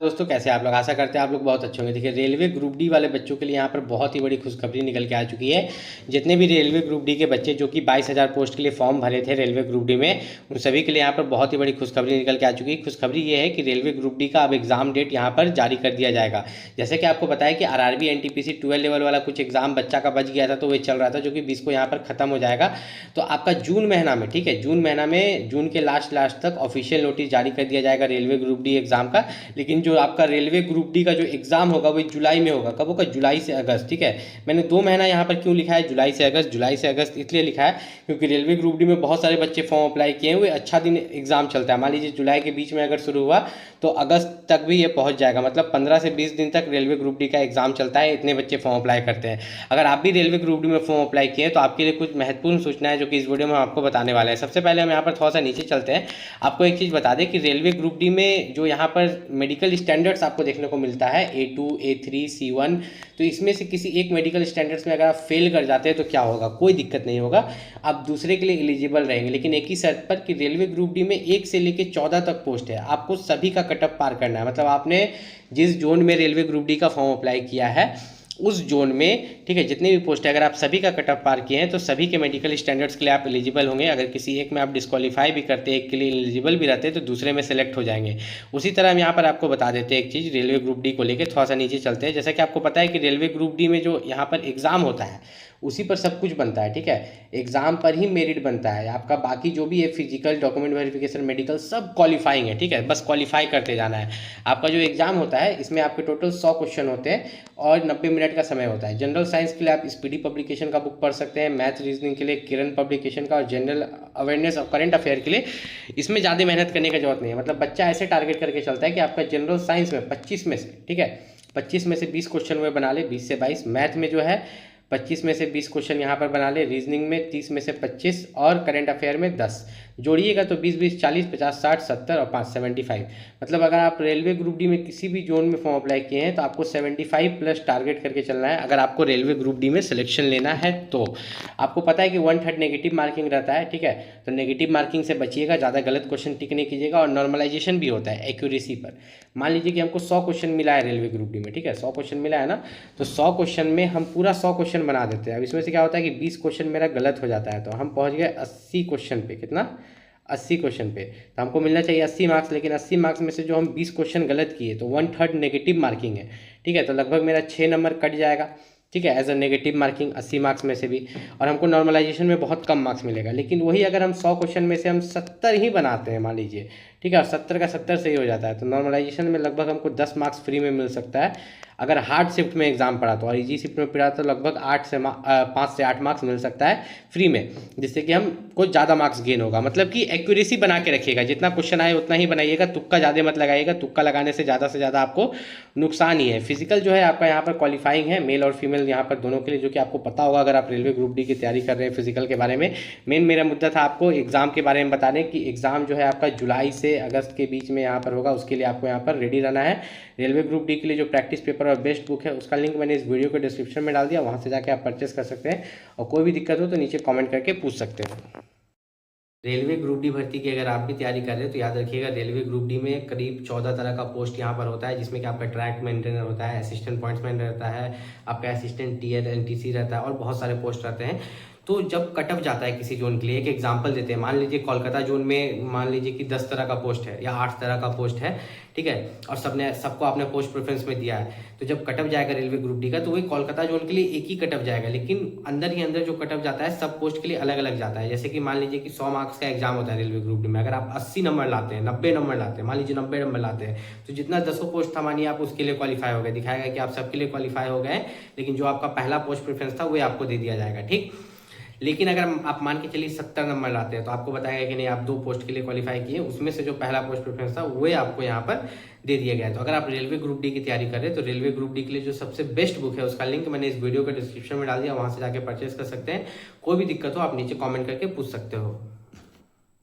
दोस्तों कैसे आप लोग, आशा करते हैं आप लोग बहुत अच्छे होंगे। देखिए, रेलवे ग्रुप डी वाले बच्चों के लिए यहाँ पर बहुत ही बड़ी खुशखबरी निकल के आ चुकी है। जितने भी रेलवे ग्रुप डी के बच्चे जो कि 22,000 पोस्ट के लिए फॉर्म भरे थे रेलवे ग्रुप डी में, उन सभी के लिए यहाँ पर बहुत ही बड़ी खुशखबरी निकल के आ चुकी है। खुशखबरी ये है कि रेलवे ग्रुप डी का अब एग्जाम डेट यहाँ पर जारी कर दिया जाएगा। जैसे कि आपको बताया कि RRB NTPC 12 लेवल वाला कुछ एग्जाम बच्चा का बच गया था, तो वही चल रहा था, जो कि 20 को यहाँ पर खत्म हो जाएगा। तो आपका जून महीना में, ठीक है, जून महीना में जून के लास्ट तक ऑफिशियल नोटिस जारी कर दिया जाएगा रेलवे ग्रुप डी एग्जाम का। लेकिन जो आपका रेलवे ग्रुप डी का जो एग्जाम होगा वो जुलाई में होगा। कब होगा? जुलाई से अगस्त। ठीक है, मैंने 2 महीना यहाँ पर क्यों लिखा है जुलाई से अगस्त? जुलाई से अगस्त इसलिए लिखा है क्योंकि रेलवे ग्रुप डी में बहुत सारे बच्चे फॉर्म अप्लाई किए हैं। वो अच्छा दिन एग्जाम चलता है। मान लीजिए जुलाई के बीच में अगर शुरू हुआ तो अगस्त तक भी ये पहुंच जाएगा। मतलब 15 से 20 दिन तक रेलवे ग्रुप डी का एग्जाम चलता है। इतने बच्चे फॉर्म अप्लाई करते हैं। अगर आप भी रेलवे ग्रुप डी में फॉर्म अप्लाई किए तो आपके लिए कुछ महत्वपूर्ण सूचना है जो कि इस वीडियो में हम आपको बताने वाले हैं। सबसे पहले हम यहाँ पर थोड़ा सा नीचे चलते हैं। आपको एक चीज़ बता दें कि रेलवे ग्रुप डी में जो यहाँ पर मेडिकल स्टैंडर्ड्स आपको देखने को मिलता है A2 A3 C1, तो इसमें से किसी एक मेडिकल स्टैंडर्ड्स में अगर आप फेल कर जाते हैं तो क्या होगा? कोई दिक्कत नहीं होगा, आप दूसरे के लिए एलिजिबल रहेंगे। लेकिन एक ही शर्त पर कि रेलवे ग्रुप डी में 1 से लेकर 14 तक पोस्ट है, आपको सभी का कटअप पार करना है। मतलब आपने जिस जोन में रेलवे ग्रुप डी का फॉर्म अप्लाई किया है उस जोन में, ठीक है, जितने भी पोस्ट है अगर आप सभी का कटअप पार किए हैं तो सभी के मेडिकल स्टैंडर्ड्स के लिए आप एलिजिबल होंगे। अगर किसी एक में आप डिस्क्वालीफाई भी करते हैं, एक के लिए एलिजिबल भी रहते हैं, तो दूसरे में सेलेक्ट हो जाएंगे। उसी तरह हम यहाँ पर आपको बता देते हैं एक चीज़ रेलवे ग्रुप डी को लेकर। थोड़ा सा नीचे चलते हैं। जैसा कि आपको पता है कि रेलवे ग्रुप डी में जो यहाँ पर एग्ज़ाम होता है उसी पर सब कुछ बनता है। ठीक है, एग्जाम पर ही मेरिट बनता है आपका। बाकी जो भी है फिजिकल, डॉक्यूमेंट वेरिफिकेशन, मेडिकल, सब क्वालिफाइंग है। ठीक है, बस क्वालिफाई करते जाना है। आपका जो एग्जाम होता है इसमें आपके टोटल 100 क्वेश्चन होते हैं और 90 मिनट का समय होता है। जनरल साइंस के लिए आप स्पीडी पब्लिकेशन का बुक पढ़ सकते हैं। मैथ रीजनिंग के लिए किरण पब्लिकेशन का, और जनरल अवेयरनेस और करंट अफेयर के लिए इसमें ज़्यादा मेहनत करने की जरूरत नहीं है। मतलब बच्चा ऐसे टारगेट करके चलता है कि आपका जनरल साइंस में 25 में से, ठीक है, 25 में से 20 क्वेश्चन में बना ले, 20 से 22। मैथ में जो है 25 में से 20 क्वेश्चन यहाँ पर बना ले, रीजनिंग में 30 में से 25 और करंट अफेयर में 10। जोड़िएगा तो 20 20 40 50 60 70 और 5 75। मतलब अगर आप रेलवे ग्रुप डी में किसी भी जोन में फॉर्म अप्लाई किए हैं तो आपको 75 प्लस टारगेट करके चलना है अगर आपको रेलवे ग्रुप डी में सिलेक्शन लेना है। तो आपको पता है कि 1/3 नेगेटिव मार्किंग रहता है। ठीक है, तो नेगेटिव मार्किंग से बचिएगा, ज़्यादा गलत क्वेश्चन टिक नहीं कीजिएगा। और नॉर्मलाइजेशन भी होता है एक्यूरेसी पर। मान लीजिए कि हमको 100 क्वेश्चन मिला है रेलवे ग्रुप डी में, ठीक है, 100 क्वेश्चन मिला है ना, तो 100 क्वेश्चन में हम पूरा 100 क्वेश्चन बना देते हैं। अब इसमें से क्या होता है कि 20 क्वेश्चन मेरा गलत हो जाता है, तो हम पहुंच गए 80 क्वेश्चन पे। कितना? 80 क्वेश्चन पे। तो हमको मिलना चाहिए 80 मार्क्स, लेकिन 80 मार्क्स में से जो हम 20 क्वेश्चन गलत किए तो 1/3 नेगेटिव मार्किंग है। ठीक है, तो लगभग मेरा 6 नंबर कट जाएगा। ठीक है, as a negative marking 80 marks में से भी। और हमको नॉर्मलाइजेशन में बहुत कम मार्क्स मिलेगा। लेकिन वही अगर हम 100 क्वेश्चन में से हम 70 ही बनाते हैं मान लीजिए, ठीक है, और 70 का 70 सही हो जाता है, तो नॉर्मलाइजेशन में लगभग हमको 10 मार्क्स फ्री में मिल सकता है। अगर हार्ड शिफ्ट में एग्जाम पड़ा तो, और इजी शिफ्ट में पड़ा तो लगभग 5 से 8 मार्क्स मिल सकता है फ्री में, जिससे कि हमको ज़्यादा मार्क्स गेन होगा। मतलब कि एक्यूरेसी बना के रखिएगा, जितना क्वेश्चन आए उतना ही बनाइएगा, तुक्का ज़्यादा मत लगाइएगा। तुक्का लगाने से ज़्यादा आपको नुकसान ही है। फिजिकल जो है आपका यहाँ पर क्वालिफाइंग है, मेल और फीमेल यहाँ पर दोनों के लिए, जो कि आपको पता होगा अगर आप रेलवे ग्रुप डी की तैयारी कर रहे हैं। फिजिकल के बारे में मेन मेरा मुद्दा था आपको एग्जाम के बारे में बताने कि एग्जाम जो है आपका जुलाई से अगस्त के बीच में यहाँ पर होगा। उसके लिए आपको यहाँ पर रेडी रहना है। रेलवे ग्रुप डी के लिए जो प्रैक्टिस पेपर और बेस्ट बुक है उसका लिंक मैंने इस वीडियो के डिस्क्रिप्शन में डाल दिया, वहाँ से जाके आप परचेस कर सकते हैं। और कोई भी दिक्कत हो तो नीचे कमेंट करके पूछ सकते हो। रेलवे ग्रुप डी भर्ती की अगर आप भी तैयारी कर रहे हैं तो याद रखिएगा रेलवे ग्रुप डी में करीब 14 तरह का पोस्ट यहाँ पर होता है, जिसमें कि आपका ट्रैक मेंटेनर होता है, असिस्टेंट पॉइंट्समैन रहता है, आपका असिस्टेंट टीयर एनटीसी रहता है, और बहुत सारे पोस्ट रहते हैं। तो जब कटअप जाता है किसी जोन के लिए, एक एग्जांपल देते हैं, मान लीजिए कोलकाता जोन में मान लीजिए कि 10 तरह का पोस्ट है या 8 तरह का पोस्ट है, ठीक है, और सबको आपने पोस्ट प्रेफरेंस में दिया है। तो जब कटअप जाएगा रेलवे ग्रुप डी का तो वही कोलकाता जोन के लिए एक ही कटअप जाएगा, लेकिन अंदर ही अंदर जो कटअप जाता है सब पोस्ट के लिए अलग अलग जाता है। जैसे कि मान लीजिए कि 100 मार्क्स का एग्जाम होता है रेलवे ग्रुप डी में, अगर आप 80 नंबर लाते हैं, 90 नंबर लाते हैं, मान लीजिए 90 नंबर लाते हैं, तो जितना 10 पोस्ट था मानिए आप उसके लिए क्वालिफाई हो गए, दिखाएगा कि आप सबके लिए क्वालिफाई हो गए, लेकिन जो आपका पहला पोस्ट प्रेफरेंस था वही आपको दे दिया जाएगा। ठीक, लेकिन अगर आप मान के चलिए 70 नंबर लाते हैं तो आपको बताएगा कि नहीं आप 2 पोस्ट के लिए क्वालिफाई किए, उसमें से जो पहला पोस्ट प्रेफरेंस था वही आपको यहाँ पर दे दिया गया है। तो अगर आप रेलवे ग्रुप डी की तैयारी कर रहे हैं तो रेलवे ग्रुप डी के लिए जो सबसे बेस्ट बुक है उसका लिंक मैंने इस वीडियो के डिस्क्रिप्शन में डाल दिया, वहाँ से जाके परचेस कर सकते हैं। कोई भी दिक्कत हो आप नीचे कॉमेंट करके पूछ सकते हो।